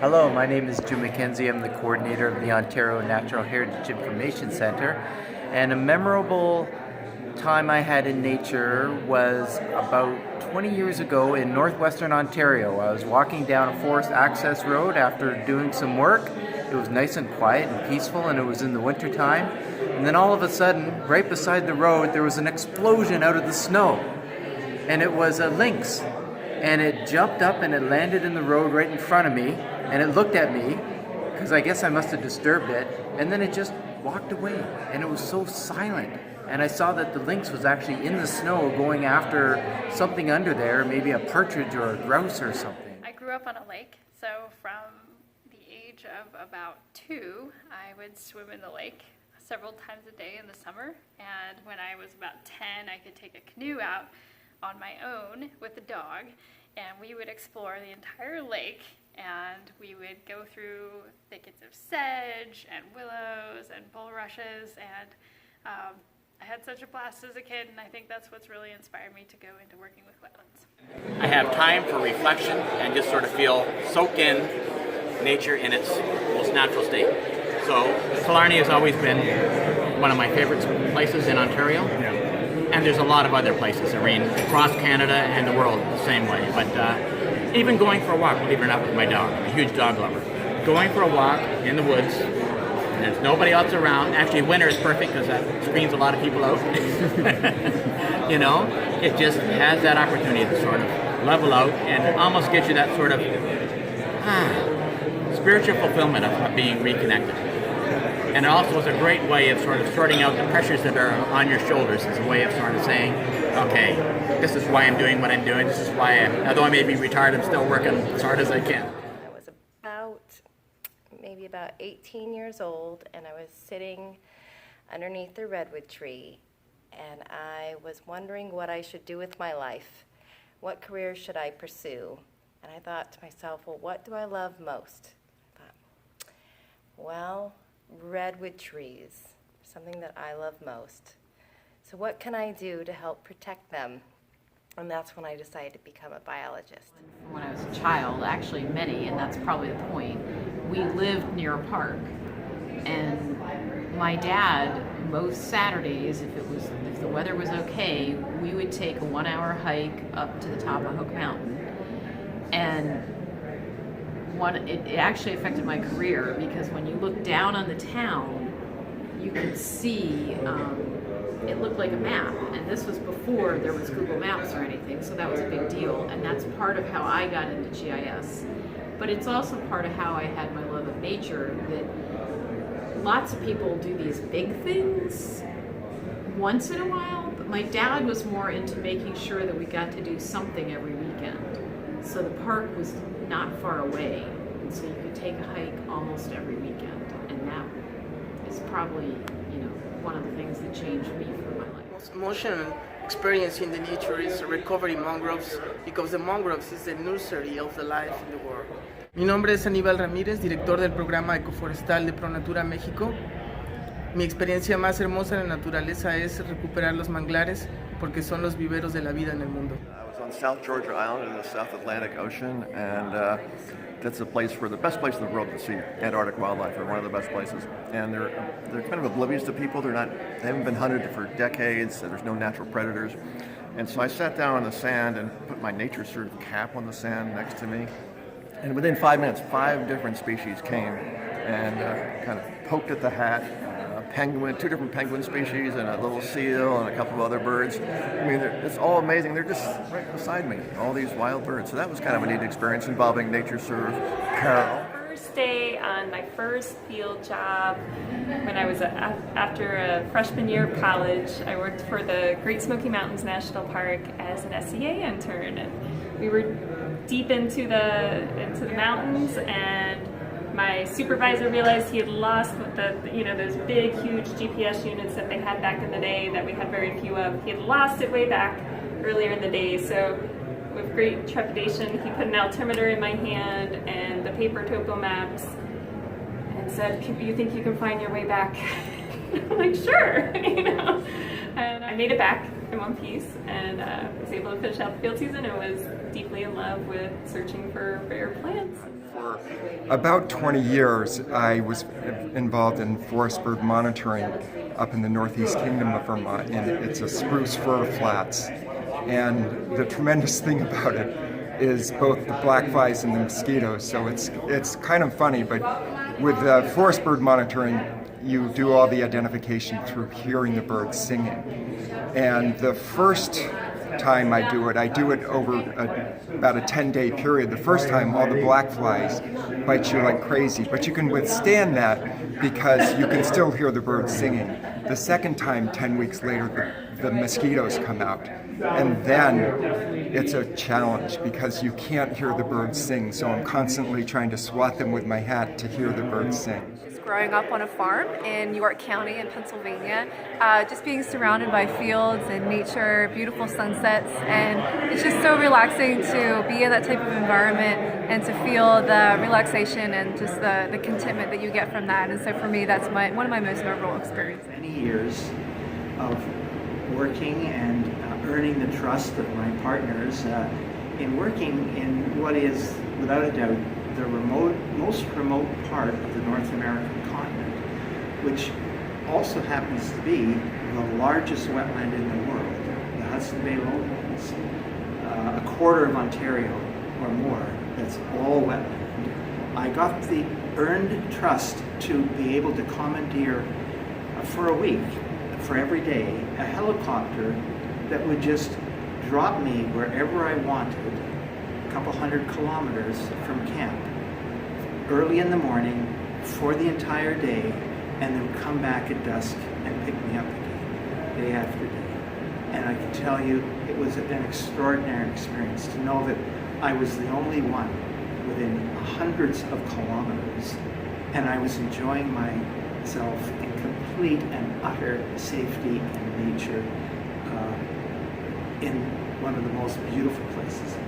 Hello, my name is Mackenzie. I'm the coordinator of the Ontario Natural Heritage Information Centre, and a memorable time I had in nature was about 20 years ago in northwestern Ontario. I was walking down a forest access road after doing some work. It was nice and quiet and peaceful, and it was in the winter time. And then all of a sudden, right beside the road, there was an explosion out of the snow, and it was a lynx. And it jumped up and it landed in the road right in front of me, and it looked at me, because I guess I must have disturbed it, and then it just walked away, and it was so silent. And I saw that the lynx was actually in the snow going after something under there, maybe a partridge or a grouse or something. I grew up on a lake, so from the age of about 2, I would swim in the lake several times a day in the summer, and when I was about 10, I could take a canoe out on my own with the dog, and we would explore the entire lake, and we would go through thickets of sedge and willows and bulrushes, and I had such a blast as a kid, and I think that's what's really inspired me to go into working with wetlands. I have time for reflection and just sort of soak in nature in its most natural state. So Killarney has always been one of my favorite places in Ontario. And there's a lot of other places, I mean, across Canada and the world the same way. But even going for a walk, believe it or not, with my dog, I'm a huge dog lover. Going for a walk in the woods, and there's nobody else around. Actually, winter is perfect because that screens a lot of people out. You know, it just has that opportunity to sort of level out and almost get you that sort of spiritual fulfillment of being reconnected. And it also is a great way of sort of sorting out the pressures that are on your shoulders. It's a way of sort of saying, okay, this is why I'm doing what I'm doing. This is why, although I may be retired, I'm still working as hard as I can. I was maybe about 18 years old, and I was sitting underneath the redwood tree, and I was wondering what I should do with my life. What career should I pursue? And I thought to myself, well, what do I love most? I thought, well, redwood trees, something that I love most. So what can I do to help protect them? And that's when I decided to become a biologist. When I was a child, actually many, and that's probably the point, we lived near a park. And my dad, most Saturdays, if the weather was okay, we would take a 1-hour hike up to the top of Hook Mountain. And it actually affected my career, because when you look down on the town, you could see it looked like a map, and this was before there was Google Maps or anything, so that was a big deal, and that's part of how I got into GIS. But it's also part of how I had my love of nature, that lots of people do these big things once in a while, but my dad was more into making sure that we got to do something every weekend. So the park was not far away, and so you could take a hike almost every weekend, and that is probably, one of the things that changed me for my life. Most emotional experience in the nature is recovering mangroves, because the mangroves is the nursery of the life in the world. Mi nombre es Aníbal Ramírez, director del programa ecoforestal de ProNatura México. Mi experiencia más hermosa en la naturaleza es recuperar los manglares, porque son los viveros de la vida en el mundo. On South Georgia Island in the South Atlantic Ocean, and that's the best place in the world to see Antarctic wildlife, or one of the best places. And they're kind of oblivious to people. They haven't been hunted for decades. So there's no natural predators. And so I sat down on the sand and put my NatureServe cap on the sand next to me. And within 5 minutes, 5 different species came and kind of poked at the hat. Penguin, 2 different penguin species, and a little seal, and a couple of other birds. I mean, it's all amazing. They're just right beside me, all these wild birds. So that was kind of a neat experience involving NatureServe. Carol. First day on my first field job, when I was after a freshman year of college, I worked for the Great Smoky Mountains National Park as an SEA intern, and we were deep into the mountains, and my supervisor realized he had lost those big, huge GPS units that they had back in the day that we had very few of. He had lost it way back earlier in the day, so with great trepidation, he put an altimeter in my hand and the paper topo maps and said, "You think you can find your way back?" I'm like, "Sure," And I made it back in one piece, and was able to finish out the field season and was deeply in love with searching for rare plants. For about 20 years, I was involved in forest bird monitoring up in the Northeast Kingdom of Vermont, and it's a spruce fir flats. And the tremendous thing about it is both the black flies and the mosquitoes. So it's kind of funny, but with forest bird monitoring, you do all the identification through hearing the birds singing. And the first time I do it over about a 10-day period. The first time, all the black flies bite you like crazy, but you can withstand that because you can still hear the birds singing. The second time, 10 weeks later, the mosquitoes come out. And then it's a challenge because you can't hear the birds sing, so I'm constantly trying to swat them with my hat to hear the birds sing. Growing up on a farm in York County in Pennsylvania, just being surrounded by fields and nature, beautiful sunsets, and it's just so relaxing to be in that type of environment and to feel the relaxation and just the contentment that you get from that. And so for me, that's one of my most memorable experiences. Many years of working and earning the trust of my partners in working in what is, without a doubt, the most remote part of the North American continent, which also happens to be the largest wetland in the world, the Hudson Bay lowlands, a quarter of Ontario or more, that's all wetland. I got the earned trust to be able to commandeer for a week, for every day, a helicopter that would just drop me wherever I wanted, a couple hundred kilometers from camp, early in the morning for the entire day, and then come back at dusk and pick me up again, day after day. And I can tell you, it was an extraordinary experience to know that I was the only one within hundreds of kilometers, and I was enjoying myself in complete and utter safety and nature in one of the most beautiful places in